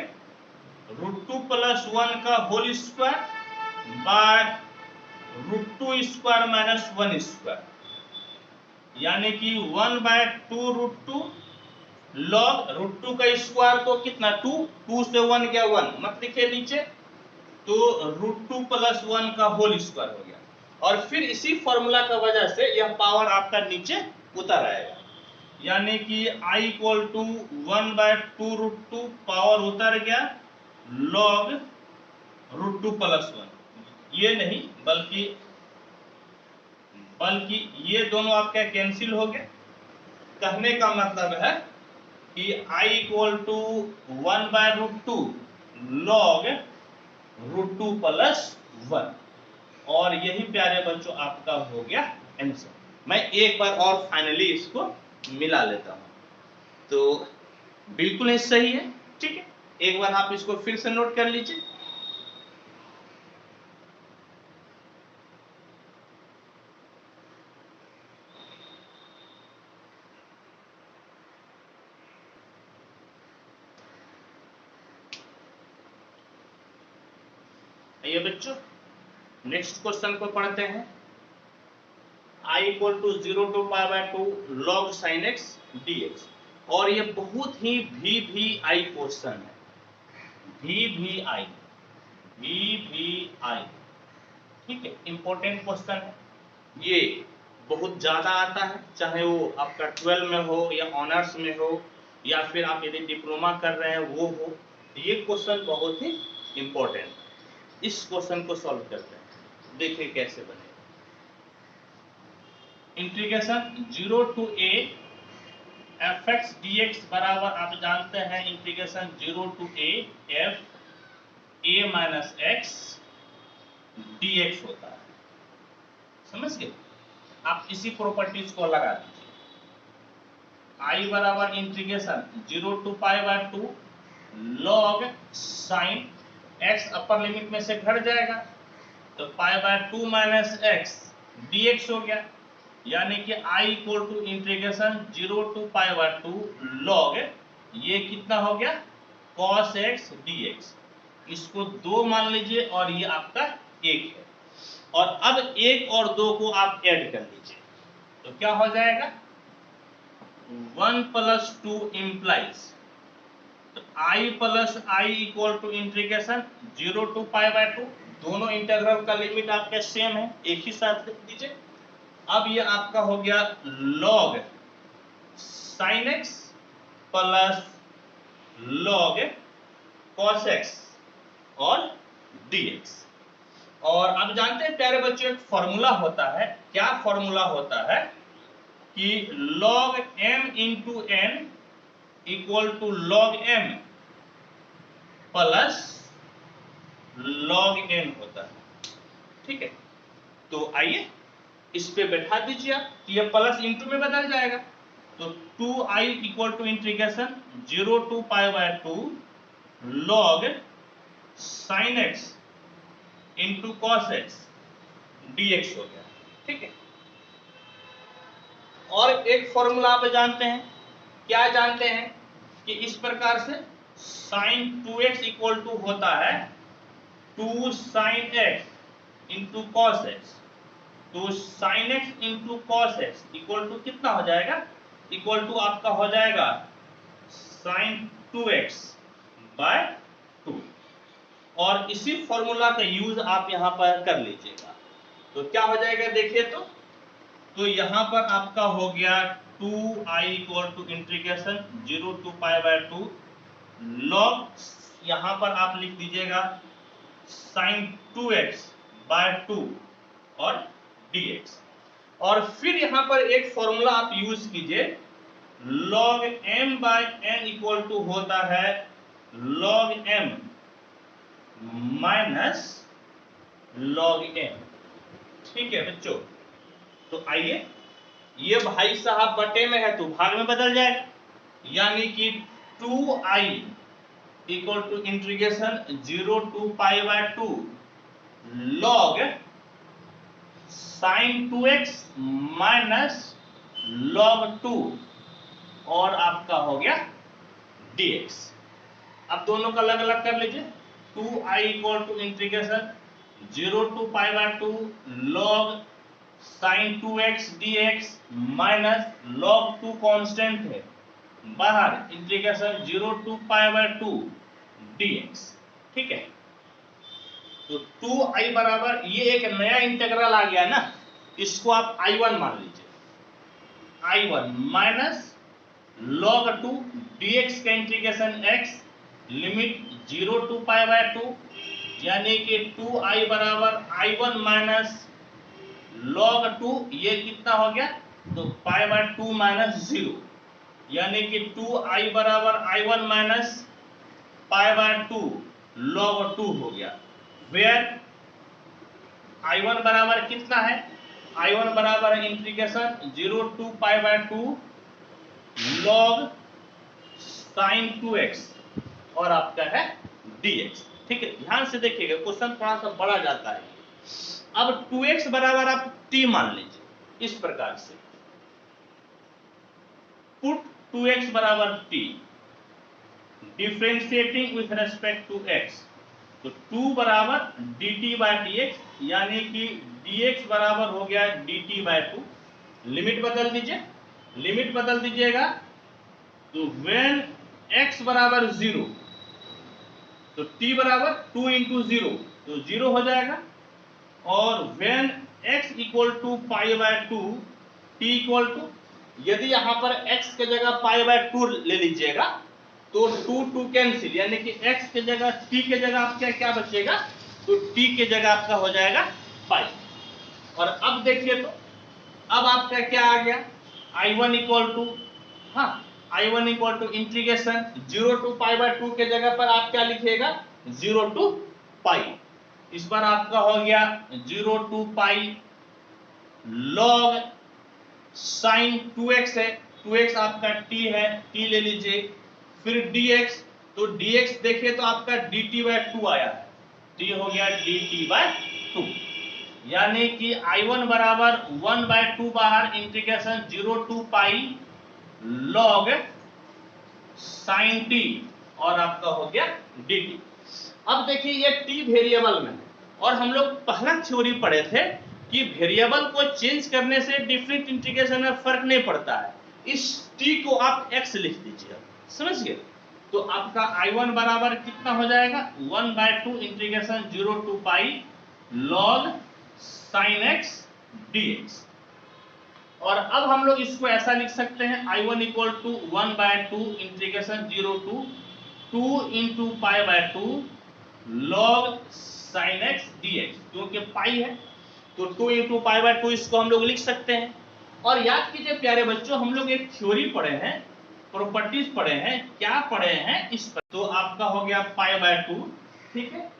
√2 + 1 का होल स्क्वायर √2² - 1², यानी कि 1/2√2 log √2 का स्क्वायर तो कितना 2, 2 से 1 गया 1, मत लिखिए नीचे, तो √2 + 1 का होल स्क्वायर हो गया। और फिर इसी फॉर्मूला का वजह से यह पावर आपका नीचे उतर आएगा, यानी कि i = 1/2√2 पावर उतर गया log √2 + 1, ये नहीं बल्कि ये दोनों आपका कैंसिल हो गए। कहने का मतलब है कि i = 1/√2 log √2 + 1, और यही प्यारे बच्चों आपका हो गया आंसर। मैं एक बार और फाइनली इसको मिला लेता हूं, तो बिल्कुल ही सही है, ठीक है। एक बार आप इसको फिर से नोट कर लीजिए, आइए बच्चों नेक्स्ट क्वेश्चन को पढ़ते हैं। I equal to 0 to pi by 2 log sin x dx, और ये बहुत ही VVI क्वेश्चन है। VVI ठीक है, इंपॉर्टेंट क्वेश्चन है। ये बहुत ज्यादा आता है, चाहे वो आपका 12 में हो या ऑनर्स में हो या फिर आप यदि डिप्लोमा कर रहे हैं वो हो, ये क्वेश्चन बहुत ही इंपॉर्टेंट है। इस क्वेश्चन को सॉल्व करते हैं, देखिए कैसे बने। Integration 0 to a fx dx बराबर आप जानते हैं integration 0 to a f a minus x dx होता है। समझ गए? आप इसी प्रॉपर्टीज को लगा दीजिए। I बराबर integration 0 to pi by 2 log sine x upper limit में से घट जाएगा तो pi by 2 minus x dx हो गया, यानी कि I equal to integration 0 to pi by 2 log ये कितना हो गया cos x dx। इसको 2 मान लीजिए और ये आपका 1 है, और अब 1 और 2 को आप ऐड कर लीजिए तो क्या हो जाएगा 1 प्लस 2 इम्प्लाइज तो I plus I equal to integration 0 to pi by 2, दोनों इंटीग्रल का लिमिट आपके सेम है, एक ही साथ लिख दीजिए। अब ये आपका हो गया log sin x plus log cos x और dx। और अब जानते हैं प्यारे बच्चों एक फॉर्मूला होता है, क्या फॉर्मूला होता है कि log m into n equal to log m plus log n होता है। ठीक है, तो आइए इस पे बैठा दीजिए आप, ये प्लस इंटू में बदल जाएगा तो 2i equal to integration 0 to pi by 2 log sin x into cos x dx हो गया। ठीक है, और एक फॉर्मूला आप जानते हैं, क्या जानते हैं कि इस प्रकार से sin 2x इक्वल टू होता है 2 sin x into cos x, तो sin x into cos x equal to कितना हो जाएगा, इक्वल टू आपका हो जाएगा sin 2x बाय 2, और इसी फॉर्मूला का यूज आप यहां पर कर लीजिएगा तो क्या हो जाएगा देखिए तो यहां पर आपका हो गया 2i equal to integration 0 to pi by 2 log, यहां पर आप लिख दीजिएगा sin 2x बाय 2 और dx, और फिर यहां पर एक फॉर्मूला आप यूज कीजिए log m by n equal to होता है log m minus log m। ठीक है बच्चों, तो आइए ये भाई साहब बटे में है तो भाग में बदल जाएगा, यानी कि 2i equal to integration 0 to pi by 2 log sin 2x minus log 2 और आपका हो गया dx। अब दोनों का अलग अलग कर लीजिए, 2i equal to integration 0 to pi by 2 log sin 2x dx minus log 2 constant है बाहर integration 0 to pi by 2 dx। ठीक है, तो 2i बराबर ये एक नया इंटीग्रल आ गया ना, इसको आप i1 मान लीजिए, i1 माइनस log 2 dx का integration x limit 0 to pi by 2, यानी कि 2i बराबर i1 माइनस log 2, ये कितना हो गया तो पाई बाय 2 माइनस 0, यानी कि 2i बराबर i1 minus pi by 2 log 2 हो गया, वेयर i1 बराबर कितना है, i1 बराबर integration 0 to pi by 2 log sin 2x और आपका है dx। ठीक है, ध्यान से देखिएगा क्वेश्चन थोड़ा सा बड़ा जाता है। अब 2x बराबर आप t मान लीजिए, इस प्रकार से पुट 2x बराबर t differentiating with respect to x, तो 2 बराबर dt बाय dx, यानी कि dx बराबर हो गया dt बाय 2। लिमिट बदल दीजिए, लिमिट बदल दीजिएगा। तो व्हेन x बराबर 0, तो t बराबर 2 इंटू 0, तो 0 हो जाएगा। और when x equal to pi by 2, t equal to, यदि यहां पर x के जगह पाई बाय 2 ले लीजिएगा तो 2 2 कैंसिल, यानी कि x के जगह t के जगह आपका क्या बचेगा, तो t के जगह आपका हो जाएगा पाई। और अब देखिए, तो अब आपका क्या आ गया, I1 इक्वल टू, हाँ, I1 equal to integration 0 to pi by 2 के जगह पर आप क्या लिखिएगा, 0 टू पाई। इस बार आपका हो गया 0 to pi log sign 2x है, 2x आपका t है, t ले लीजिए। फिर dx, तो dx देखिए तो आपका dt बाय 2 आया है, तो ये हो गया dt बाय 2, यानी कि I1 बराबर 1 बाय 2 बाहर, integration 0 to pi log sine t, और आपका हो गया dt। अब देखिए ये t वेरिएबल में है, और हम लोग पहला थ्योरी पढ़े थे कि वेरिएबल को चेंज करने से डिफरेंट इंटीग्रेशन में फर्क नहीं पड़ता है। इस t को आप x लिख दीजिए, समझ गए। तो आपका I1 बराबर कितना हो जाएगा, 1 by 2 integration 0 to pi log sign x dx। और अब हम लोग इसको ऐसा लिख सकते हैं, I1 equal to 1 by 2 integration 0 to 2 into pi by 2 log sign x dx, क्योंकि पाई है तो 2 इंटू पाई बाय 2 इसको हम लोग लिख सकते हैं। और याद कीजिए प्यारे बच्चों, हम लोग एक थ्योरी पढ़े हैं, प्रॉपर्टीज पढ़े हैं, क्या पढ़े हैं इस पर, तो आपका हो गया पाई बाय 2, ठीक है।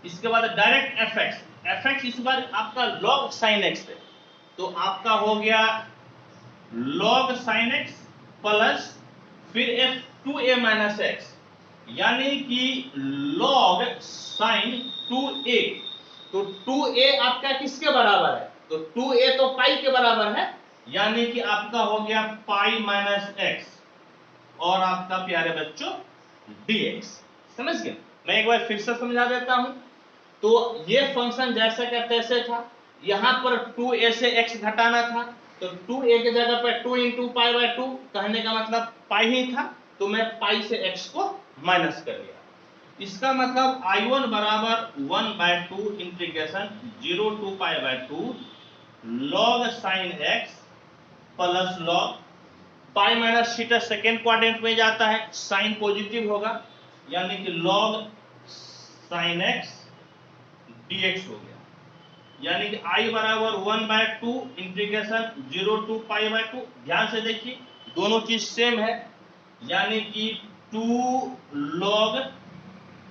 इसके बाद डायरेक्ट fx, fx इस बार आपका लॉग साइन x है, तो आपका हो गया लॉग साइन x प्लस फिर f2a माइनस x, यानी कि लॉग साइन 2a। तो 2a आपका किसके बराबर है, तो 2a तो पाई के बराबर है, यानी कि आपका हो गया पाई माइनस x, और आपका प्यारे बच्चों dx। समझ गए। मैं एक बार फिर से समझा देता हूं। तो ये फंक्शन जैसे का तैसे था, यहां पर 2a से x घटाना था, तो 2a के जगह पर 2 इंटू पाई बाय 2, कहने का मतलब पाई ही था, तो मैं पाई से x को माइनस कर लिया। इसका मतलब I1 बराबर 1 by 2 integration 0 to pi by 2 log sign x plus log pi minus theta second quadrant में जाता है, साइन पॉजिटिव होगा, यानी कि लॉग साइन x dx हो गया। यानी कि I बराबर 1 by 2 integration 0 to pi by 2। ध्यान से देखिए दोनों चीज सेम है, यानी कि 2 लॉग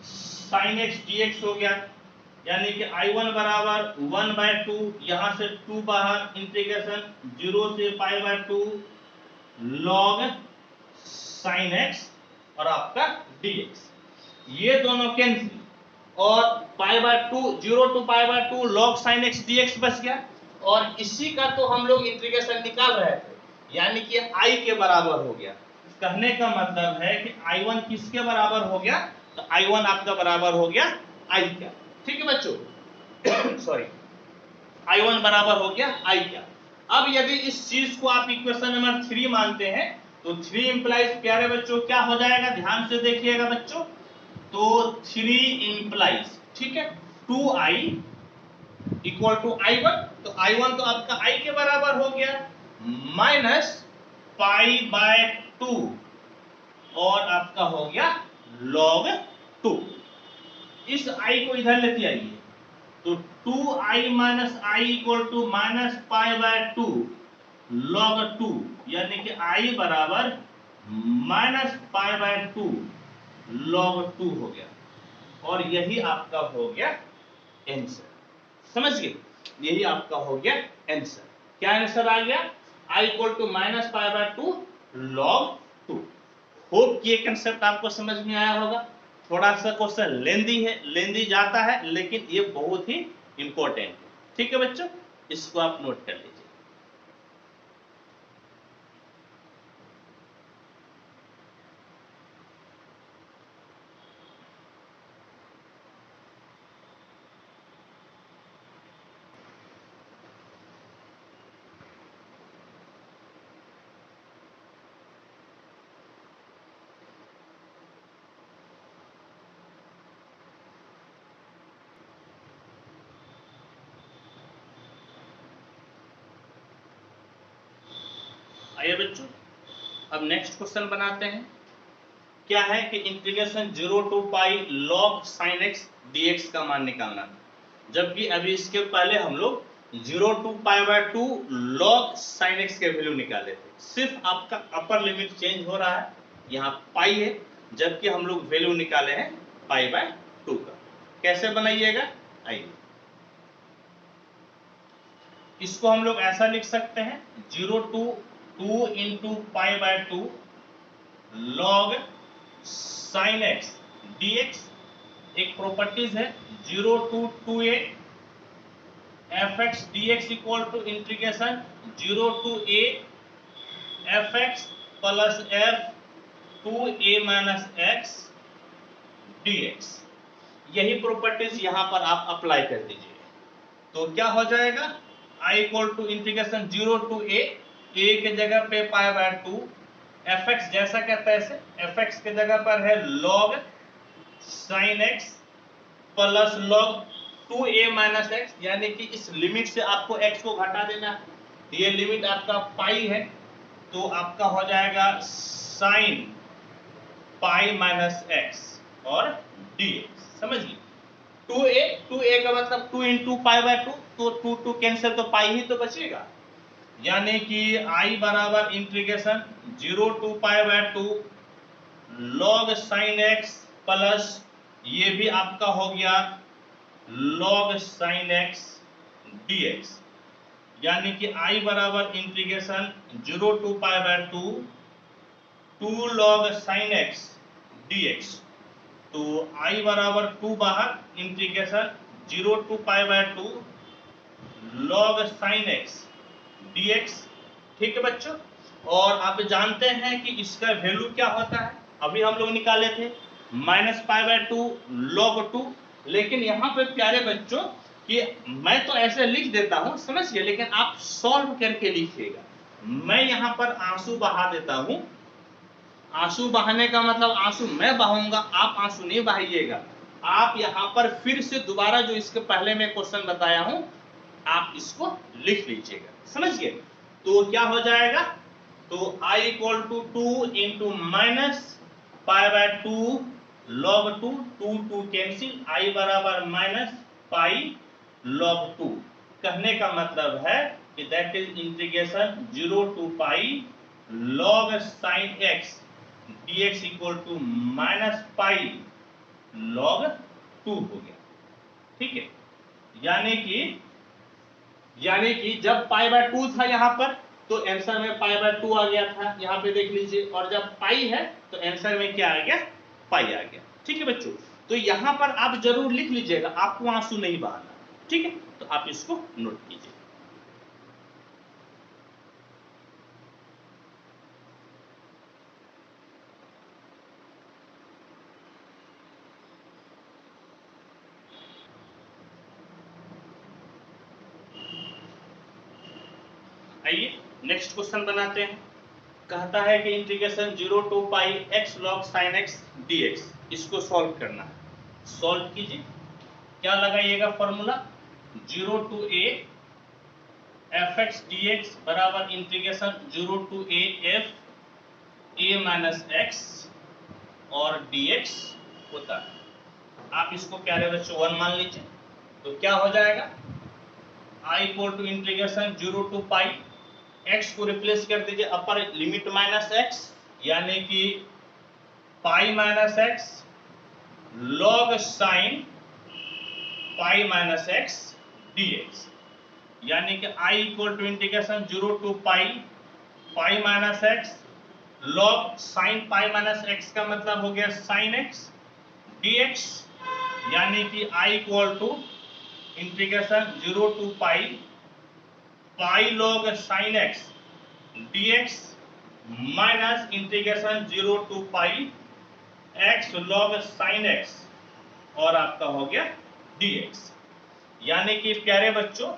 साइन x dx हो गया। यानी कि I1 बराबर 1 बाय 2, यहां से 2 बाहर, इंटीग्रेशन 0 से pi by 2 log sign x और आपका dx, ये दोनों कैंसिल, और pi by 2 0 to pi by 2 log sign x dx बच गया। और इसी का तो हम लोग इंटीग्रेशन निकाल रहे थे, यानी कि I के बराबर हो गया। कहने का मतलब है कि I1 किसके बराबर हो गया, तो I1 आपका बराबर हो गया I का, ठीक है बच्चों। सॉरी, I1 बराबर हो गया I का। अब यदि इस चीज को आप इक्वेशन नंबर 3 मानते हैं, तो 3 इंप्लाइज प्यारे बच्चों क्या हो जाएगा, ध्यान से देखिएगा बच्चों। तो 3 इंप्लाइज, ठीक है, 2i इक्वल टू I1, तो I1 तो आपका I के बराबर हो गया, माइनस पाई बाय 2, और आपका हो गया log 2। इस I को इधर लेते आइए, तो 2i minus i equal to minus pi by 2 log 2, यानी कि I बराबर माइनस पाई बाय 2 log 2 हो गया। और यही आपका हो गया आंसर, समझ गए, यही आपका हो गया आंसर। क्या आंसर आ गया, I equal to minus pi by 2 log 2। Hope ये कंसेप्ट आपको समझ में आया होगा। थोड़ा सा क्वेश्चन लेंदी है, लेंदी जाता है, लेकिन ये बहुत ही इंपॉर्टेंट है, ठीक है बच्चों, इसको आप नोट कर लीजिए। आइए बच्चों, अब नेक्स्ट क्वेश्चन बनाते हैं। क्या है कि integration 0 to pi log sin x dx का मान निकालना था, जबकि अभी इसके पहले हम लोग 0 to pi by 2 log sin x के वैल्यू निकाले थे। सिर्फ आपका अपर लिमिट चेंज हो रहा है, यहाँ पाई है, जबकि हम लोग वैल्यू निकाले हैं पाई बाय 2 का। कैसे बनाइएगा, आइए इसको हम लोग ऐसा लिख सकते हैं 0 to 2 into pi by 2 log sin x dx। एक प्रॉपर्टीज है 0 to 2a fx dx equal to integration 0 to a fx plus f 2a minus x dx। यही प्रॉपर्टीज यहां पर आप अप्लाई कर दीजिए, तो क्या हो जाएगा, i equal to integration 0 to a के जगह पे पाई बाय 2 fx जैसा कहता है ऐसे, fx के जगह पर है log sin x plus log 2a minus x, यानी कि इस लिमिट से आपको x को घटा देना है। ये लिमिट आपका पाई है, तो आपका हो जाएगा sin पाई माइनस x और dx। समझिए 2a का मतलब 2 इंटू पाई बाय 2, तो 2 कैंसिल, तो पाई ही तो बचेगा, यानी कि i बराबर integration 0 to pi by 2 log sin x plus ये भी आपका हो गया log sin x dx, यानी कि i बराबर integration 0 to pi by 2 log sin x dx। तो i बराबर 2 बाहर, integration 0 to pi by 2 log sin x dx। ठीक है बच्चों, और आप जानते हैं कि इसका वैल्यू क्या होता है, अभी हम लोग निकाले थे माइनस पाई बाय 2 log 2। लेकिन यहाँ पे प्यारे बच्चों कि मैं तो ऐसे लिख देता हूँ, समझिए, लेकिन आप सॉल्व करके लिखिएगा। मैं यहाँ पर आंसू बहा देता हूँ, आंसू बहाने का मतलब आंसू मैं बहाऊंगा, आप आंसू नहीं बहाइएगा। आप यहाँ पर फिर से दोबारा जो इसके पहले मैं क्वेश्चन बताया हूँ, आप इसको लिख लीजिएगा, समझिए। तो क्या हो जाएगा, तो i equal to 2 into minus pi by 2 log 2, 2 cancel, i बराबर माइनस पाई log 2। कहने का मतलब है कि that is integration 0 to pi log sin x dx equal to minus pi log 2 हो गया। ठीक है, यानी कि जब पाई बाय 2 था यहाँ पर, तो आंसर में पाई बाय 2 आ गया था, यहाँ पे देख लीजिए, और जब पाई है तो आंसर में क्या आ गया, पाई आ गया। ठीक है बच्चों, तो यहाँ पर आप जरूर लिख लीजिएगा, आपको आंसू नहीं बहाना। ठीक है, तो आप इसको नोट कीजिए। आइए नेक्स्ट क्वेश्चन बनाते हैं। कहता है कि integration 0 to pi x log sin x dx, इसको सॉल्व करना है। सॉल्व कीजिए, क्या लगाइएगा formula, 0 to a fx dx बराबर integration 0 to a f a minus x और dx होता है। आप इसको प्यारे बच्चों 1 मान लीजिए, तो क्या हो जाएगा, i equal to integration 0 to pi, x को रिप्लेस कर दीजिए अपर लिमिट माइनस x, यानी कि pi minus x log sin pi minus x dx, यानी कि i equal to integration 0 to pi minus x log sin pi minus x का मतलब हो गया sin x dx, यानी कि i equal to integration 0 to pi log sin x dx minus integration 0 to pi x log sin x और आपका हो गया dx। यानी कि प्यारे बच्चों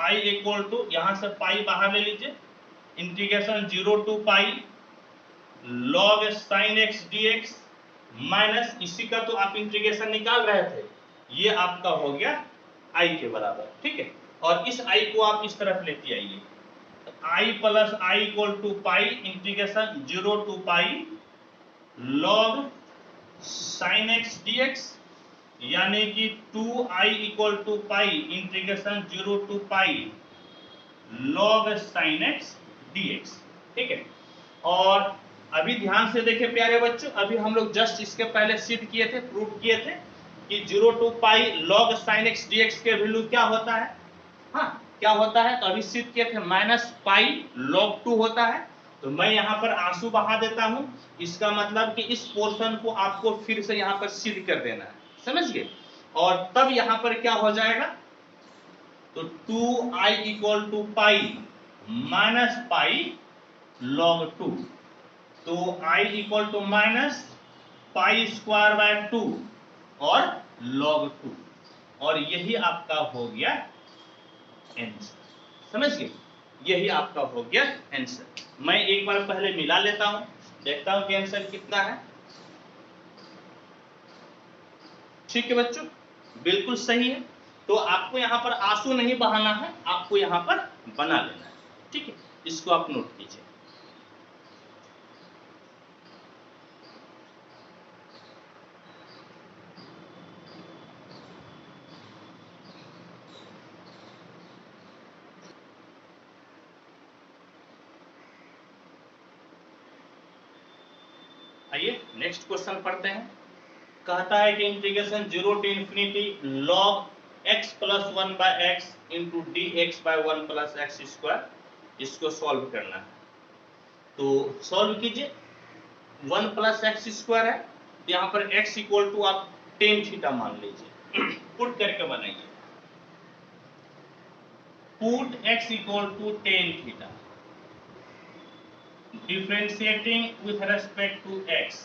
i इक्वल टू, यहां से पाई बाहर ले लीजिए, integration 0 to pi log sin x dx minus इसी का तो आप इंटीग्रेशन निकाल रहे थे, ये आपका हो गया i के बराबर। ठीक है, और इस i को आप इस तरफ लेते आइए, i plus i equal to pi integration 0 to pi log sine x d x, यानी कि 2i equal to pi integration 0 to pi log sine x d x. ठीक है, और अभी ध्यान से देखें प्यारे बच्चों, अभी हम लोग जस्ट इसके पहले सिद्ध किए थे, प्रूव किए थे कि 0 to pi log sine x d x के वैल्यू क्या होता है। हाँ, क्या होता है, तो अभी सिद्ध किए थे माइनस पाई लॉग 2 होता है। तो मैं यहाँ पर आंसू बहा देता हूँ, इसका मतलब कि इस पोर्शन को आपको फिर से यहाँ पर सिद्ध कर देना है, समझ गए। और तब यहाँ पर क्या हो जाएगा, तो 2i equal to pi minus pi log 2, तो i equal to minus pi square by 2 और लॉग 2, और यही आपका हो गया आंसर, समझ गए, यही आपका हो गया आंसर। मैं एक बार पहले मिला लेता हूं, देखता हूं कि आंसर कितना है। ठीक है बच्चों, बिल्कुल सही है। तो आपको यहाँ पर आंसू नहीं बहाना है, आपको यहाँ पर बना लेना है। ठीक है, इसको आप नोट कीजिए। आइए नेक्स्ट क्वेश्चन पढ़ते हैं। कहता है कि integration 0 to infinity log x plus 1 by x into d x by 1 plus x square, इसको सॉल्व करना है। तो सॉल्व कीजिए। 1 प्लस एक्स स्क्वायर है, यहाँ पर x इक्वल टू आप टेन थीटा मान लीजिए, पुट करके बनाइए। Put x equal to tan theta, differentiating with respect to x,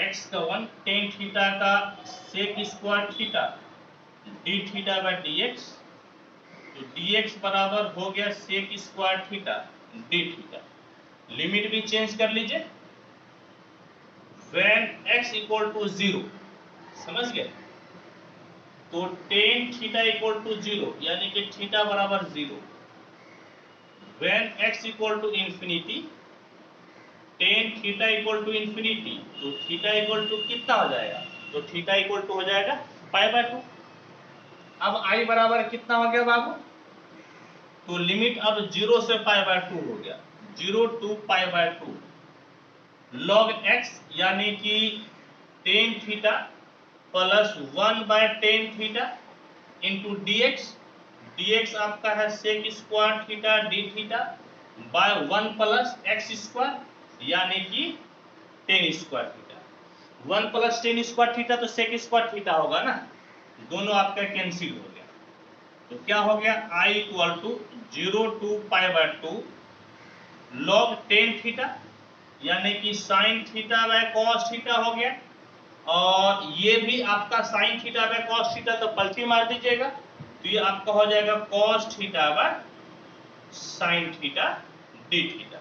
x का 1 टेन थीटा का sec square theta d theta by d x, तो डी एक्स बराबर हो गया sec square theta d theta. Limit भी change कर लीजिए, when x equal to 0, समझ गए, तो टेन थीटा इक्वल टू 0 यानी कि थीटा बराबर 0। When x equal to infinity, tan theta equal to infinity, तो थीटा इक्वल टू कितना हो जाएगा, तो थीटा इक्वल टू हो जाएगा पाई बाय 2। अब i बराबर कितना हो गया बाबू, तो लिमिट अब 0 से पाई बाय 2 हो गया, 0 to pi by 2 log x, यानी कि tan theta plus 1 by tan theta into d x आपका है sec square theta d theta by 1 plus x square, यानी कि tan square theta. 1 plus tan square theta तो sec square theta होगा ना, दोनों आपका कैंसिल हो गया। तो क्या हो गया, i equal to 0 to pi by 2 log tan theta, यानी कि sine theta by cos theta हो गया, और ये भी आपका sine theta by cos theta, तो पलटी मार दीजिएगा, तो ये आपका हो जाएगा cos theta by sine theta d theta,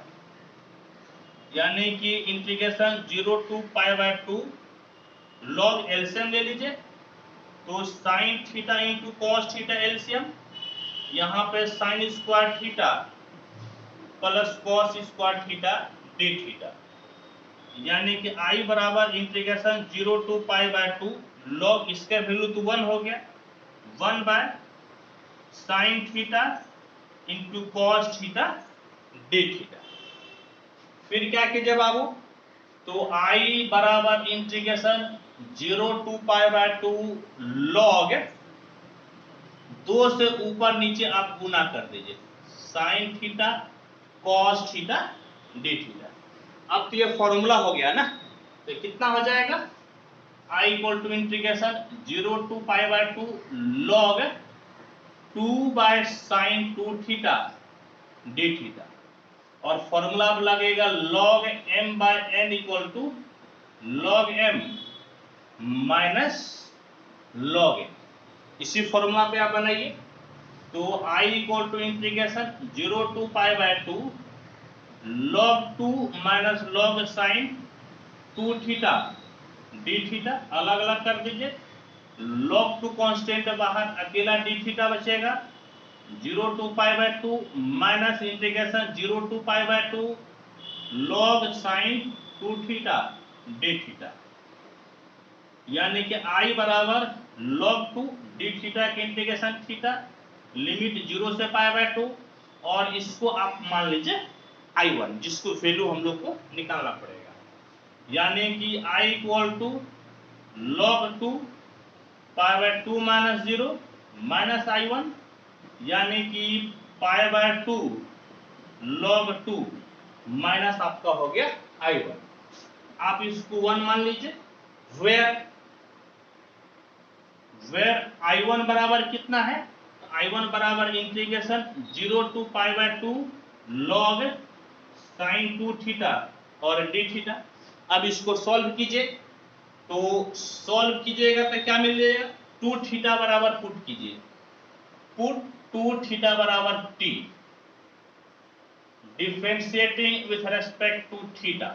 यानी कि integration 0 to pi by 2 log LCM ले लीजिए, तो sine theta into cos theta LCM, यहाँ पे sine square theta plus cos square theta d theta, यानी कि i बराबर integration 0 to pi by 2 log, इसका वैल्यू तो 1 हो गया, 1 by sine theta into cos theta d theta. फिर क्या कीजिए बाबू, तो i बराबर integration 0 to pi by 2 log 2 से ऊपर नीचे आप गुना कर दीजिए, sine theta cos theta d theta. अब तो ये फॉर्मूला हो गया ना, तो कितना हो जाएगा, i equal to integration 0 to pi by 2 log 2 by sine 2 theta d theta, और फॉर्मूला अब लगेगा log m by n equal to log m minus log n। इसी फॉर्मूला पे आप बनाइए, तो i equal to integration 0 to pi by 2 log 2 minus log sine 2 theta d theta, अलग अलग कर दीजिए, log 2 कांस्टेंट बाहर, अकेला डी थीटा बचेगा, 0 to pi by 2 minus integration 0 to pi by 2 log sin 2 theta d theta, यानी कि I बराबर log 2 d थीटा के इंटीग्रेशन थीटा, लिमिट 0 से पाई बाय 2, और इसको आप मान लीजिए I1, जिसको वैल्यू हम लोग को निकालना पड़ेगा, यानी कि I equal to log 2 pi by 2 minus 0 minus I1, यानी कि पाई बाय 2 log 2 माइनस आपका हो गया I1। आप इसको 1 मान लीजिए, where I1 बराबर कितना है, I1 बराबर integration 0 to pi by 2 log sin 2 theta और d थीटा। अब इसको सॉल्व कीजिए, तो सॉल्व कीजिएगा तो क्या मिल जाएगा, 2 थीटा बराबर पुट कीजिए, पुट 2 थीटा बराबर t, differentiating with respect to theta,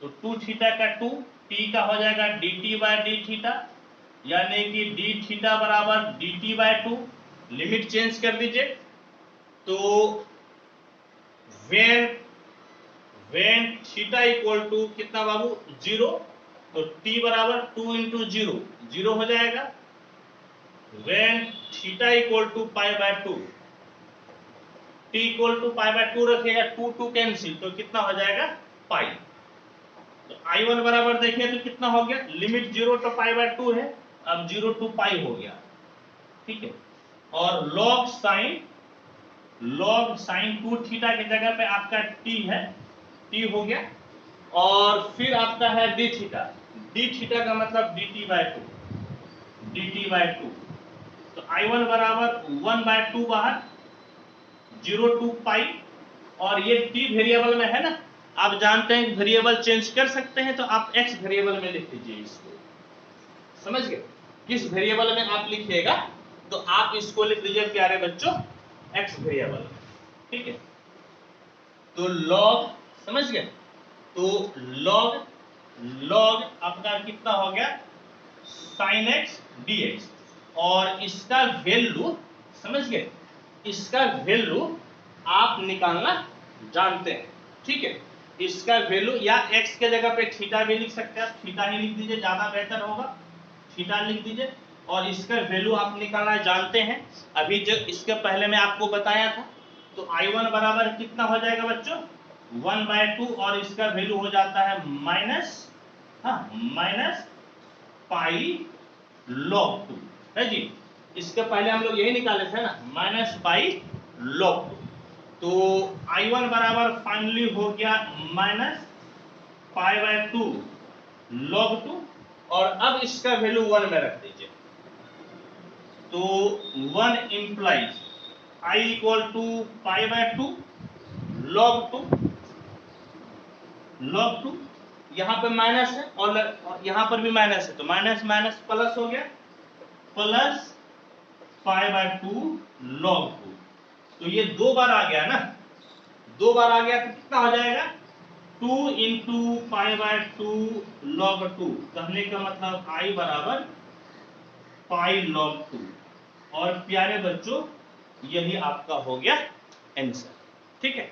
तो 2 थीटा का 2, t का हो जाएगा dt बाय d थीटा, यानी कि d थीटा बराबर dt बाय 2, लिमिट चेंज कर दीजिए, तो when थीटा इक्वल टू कितना बाबू 0, तो t बराबर 2 इंटू 0 0 हो जाएगा, when theta equal to pi by 2, t equal to pi by 2 रखिएगा, 2 2 कैंसिल, तो कितना हो जाएगा पाई। तो I1 बराबर देखिए तो कितना हो गया, लिमिट 0 to पाई बाय 2 है, अब 0 to पाई हो गया, ठीक है, और log sin 2 थीटा की जगह पे आपका t है, t हो गया, और फिर आपका है d थीटा का मतलब dt बाय 2, तो I1 बराबर 1 बाय 2 बाहर, 0 to पाई, और ये t वेरिएबल में है ना, आप जानते हैं वेरिएबल चेंज कर सकते हैं, तो आप x वेरिएबल में लिख लीजिए इसको, समझ गए, किस वेरिएबल में आप लिखिएगा, तो आप इसको लिख लीजिए प्यारे बच्चों x वेरिएबल, ठीक है, तो log, समझ गए, तो log आपका कितना हो गया sin x dx, और इसका वैल्यू, समझ गए, इसका वैल्यू आप निकालना जानते हैं, ठीक है, इसका वैल्यू, या x के जगह पे थीटा भी लिख सकते हैं, आप थीटा ही लिख दीजिए, ज्यादा बेहतर होगा, थीटा लिख दीजिए, और इसका वैल्यू आप निकालना जानते हैं, अभी जो इसके पहले मैं आपको बताया था, तो I1 बराबर कितना हो जाएगा बच्चों 1 बाय 2, और इसका वैल्यू हो जाता है माइनस पाई log 2 है जी, इसके पहले हम लोग यही निकाले थे ना, माइनस पाई log 2, तो I1 बराबर फाइनली हो गया माइनस पाई बाय 2 log 2, और अब इसका वैल्यू 1 में रख दीजिए, तो 1 implies I equal to pi by 2 log 2, यहाँ पे माइनस है और यहाँ पर भी माइनस है, तो माइनस माइनस प्लस हो गया, प्लस पाई बाय 2 log 2, तो ये 2 बार आ गया ना, 2 बार आ गया तो कितना हो जाएगा 2 इंटू पाई बाय 2 log 2, कहने का मतलब I बराबर पाई log 2, और प्यारे बच्चों यही आपका हो गया आंसर, ठीक है,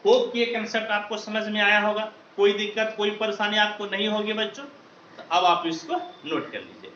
होप कि ये कंसेप्ट आपको समझ में आया होगा, कोई दिक्कत कोई परेशानी आपको नहीं होगी बच्चों, तो अब आप इसको नोट कर लीजिए।